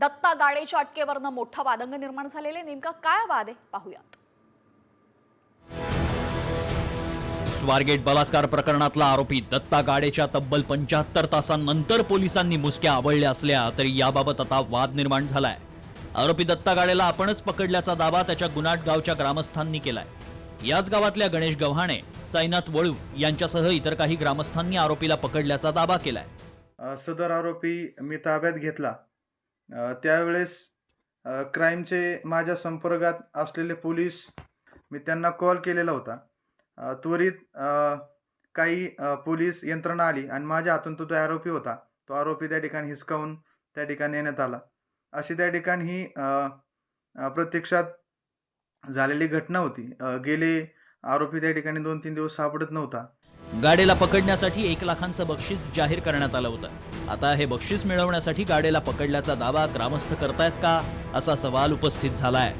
दत्ता गाडेच्या अटकेवरनं मोठा वादंग निर्माण झालेले, नेमका काय वाद आहे पाहूयात। स्वारगेट बलात्कार प्रकरणातला आरोपी दत्ता गाडेच्या तब्बल 75 तासांनंतर पोलिसांनी मुसक्या आवळल्या असल्या तरी याबाबत आता वाद निर्माण झालाय। आरोपी दत्ता गाडेला आपणच पकडल्याचा दावा त्याच्या गुनाट गावच्या ग्रामस्थांनी केलाय। याच गावातल्या गणेश गव्हाणे, साईनाथ वळू यांच्यासह इतर काही ग्रामस्थांनी आरोपीला पकडल्याचा दावा केलाय। सदर आरोपी मी ताब्यात घेतला त्यावेळेस क्राईमचे माझ्या संपर्कात असलेले पोलीस मी त्यांना कॉल केलेला होता। त्वरित काही पोलीस यंत्रणा आली आणि माझ्या हातून तो आरोपी होता, तो आरोपी त्या ठिकाणी हिसकावून त्या ठिकाणी नेण्यात आला। अशी त्या ठिकाणी ही प्रत्यक्षात झालेली घटना होती। गेले आरोपी त्या ठिकाणी 2-3 दिवस सापडत नव्हता। गाडेला पकडण्यासाठी 1 लाखांचं बक्षीस जाहीर करण्यात आलं होतं। आता हे बक्षीस मिळवण्यासाठी गाडेला पकडल्याचा दावा ग्रामस्थ करतायत का, असा सवाल उपस्थित झालाय।